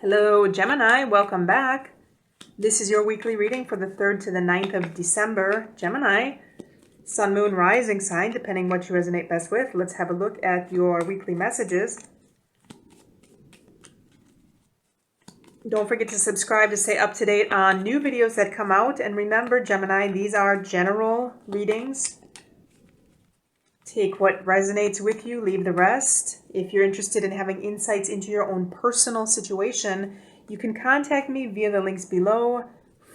Hello, Gemini. Welcome back. This is your weekly reading for the 3rd to the 9th of December. Gemini, Sun, Moon, Rising sign, depending what you resonate best with. Let's have a look at your weekly messages. Don't forget to subscribe to stay up to date on new videos that come out. And remember, Gemini, these are general readings. Take what resonates with you, leave the rest. If you're interested in having insights into your own personal situation, you can contact me via the links below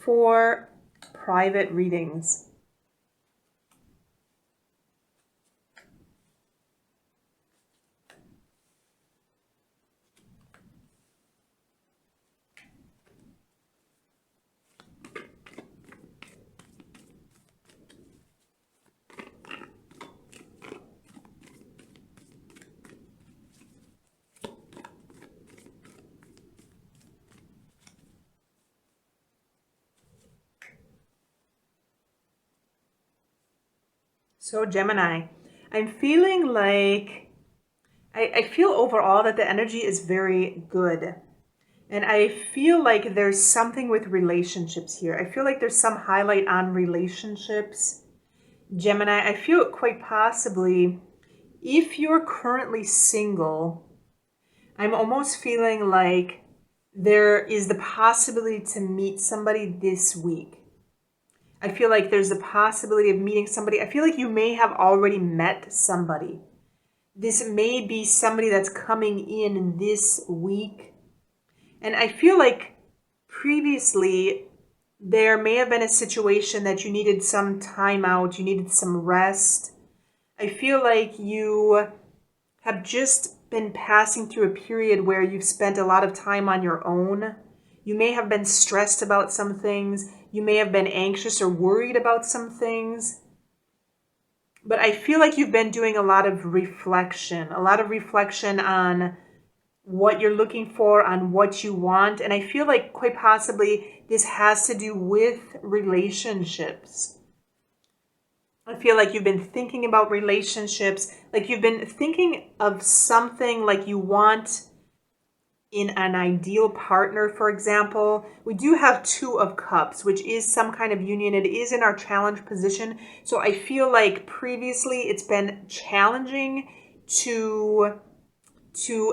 for private readings. So Gemini, I'm feeling like, I feel overall that the energy is very good. And I feel like there's something with relationships here. I feel like there's some highlight on relationships. Gemini, I feel quite possibly, if you're currently single, I'm almost feeling like there is the possibility to meet somebody this week. I feel like there's a possibility of meeting somebody. I feel like you may have already met somebody. This may be somebody that's coming in this week. And I feel like previously there may have been a situation that you needed some time out, you needed some rest. I feel like you have just been passing through a period where you've spent a lot of time on your own. You may have been stressed about some things. You may have been anxious or worried about some things. But I feel like you've been doing a lot of reflection on what you're looking for, on what you want. And I feel like quite possibly this has to do with relationships. I feel like you've been thinking about relationships, like you've been thinking of something like you want in an ideal partner, for example. We do have 2 of Cups, which is some kind of union. It is in our challenge position. So I feel like previously it's been challenging to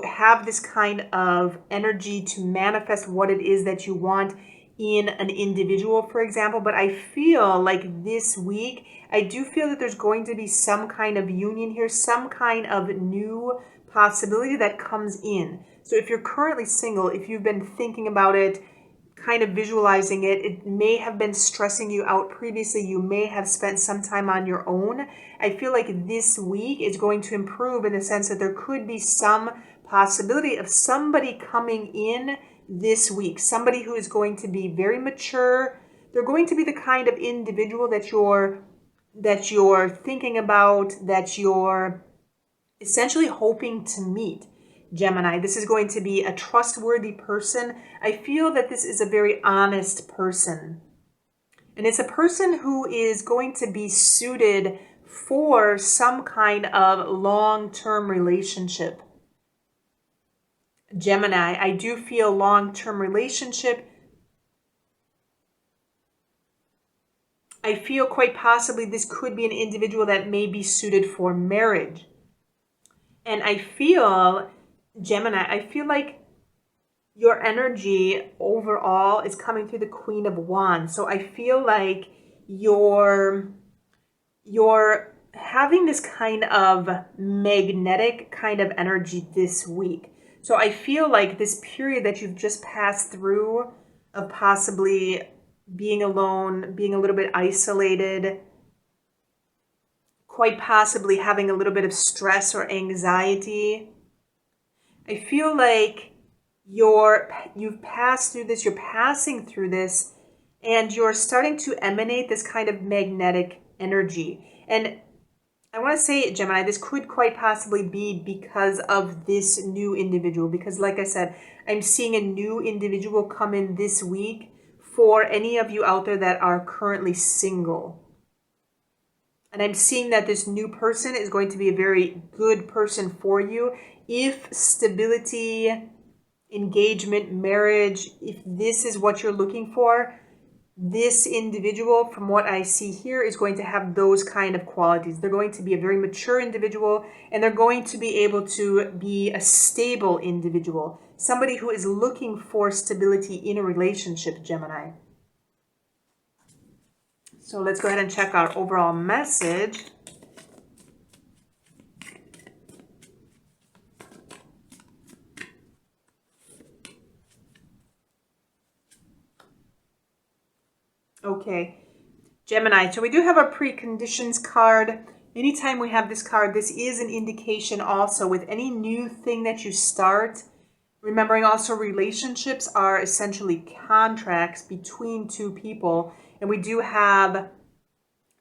have this kind of energy to manifest what it is that you want in an individual, for example. But I feel like this week, I do feel that there's going to be some kind of union here, some kind of new possibility that comes in. So if you're currently single, if you've been thinking about it, kind of visualizing it, it may have been stressing you out previously. You may have spent some time on your own. I feel like this week is going to improve in the sense that there could be some possibility of somebody coming in this week, somebody who is going to be very mature. They're going to be the kind of individual that you're thinking about, that you're essentially hoping to meet. Gemini, this is going to be a trustworthy person. I feel that this is a very honest person. And it's a person who is going to be suited for some kind of long-term relationship. Gemini, I do feel long-term relationship. I feel quite possibly this could be an individual that may be suited for marriage. And I feel, Gemini, I feel like your energy overall is coming through the Queen of Wands. So I feel like you're having this kind of magnetic kind of energy this week. So I feel like this period that you've just passed through of possibly being alone, being a little bit isolated, quite possibly having a little bit of stress or anxiety, I feel like you've passed through this, you're passing through this, and you're starting to emanate this kind of magnetic energy. And I want to say, Gemini, this could quite possibly be because of this new individual. Because like I said, I'm seeing a new individual come in this week for any of you out there that are currently single. And I'm seeing that this new person is going to be a very good person for you if stability engagement, marriage, if this is what you're looking for, this individual, from what I see here, is going to have those kind of qualities. They're going to be a very mature individual, and they're going to be able to be a stable individual, somebody who is looking for stability in a relationship, Gemini. So let's go ahead and check our overall message. Okay, Gemini, so we do have a preconditions card. Anytime we have this card, this is an indication also with any new thing that you start. Remembering also relationships are essentially contracts between two people. And we do have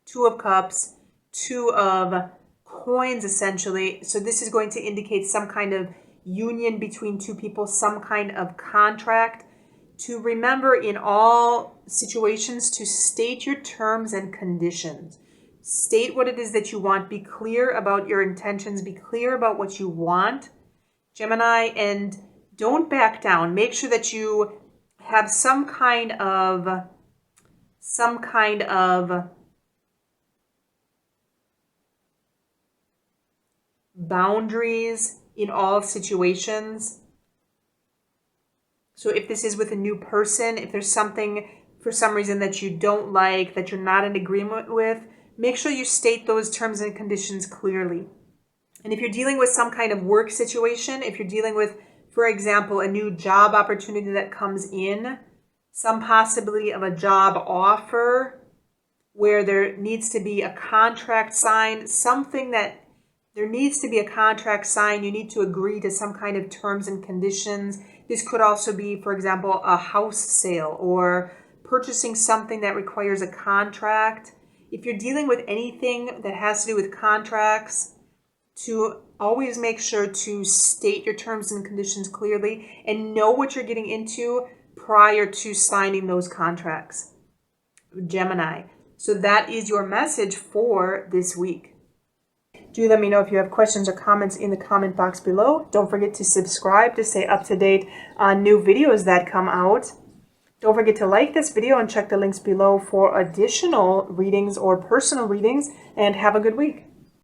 Two of Cups, Two of Coins essentially. So this is going to indicate some kind of union between two people, some kind of contract. To remember in all situations to state your terms and conditions. State what it is that you want. Be clear about your intentions. Be clear about what you want, Gemini, and don't back down. Make sure that you have some kind of boundaries in all situations. So if this is with a new person, if there's something for some reason that you don't like, that you're not in agreement with, make sure you state those terms and conditions clearly. And if you're dealing with some kind of work situation, if you're dealing with, for example, a new job opportunity that comes in, some possibility of a job offer where there needs to be a contract signed, something that there needs to be a contract signed, you need to agree to some kind of terms and conditions. This could also be, for example, a house sale or purchasing something that requires a contract. If you're dealing with anything that has to do with contracts, to always make sure to state your terms and conditions clearly and know what you're getting into prior to signing those contracts, Gemini. So that is your message for this week. Do let me know if you have questions or comments in the comment box below. Don't forget to subscribe to stay up to date on new videos that come out. Don't forget to like this video and check the links below for additional readings or personal readings, and have a good week.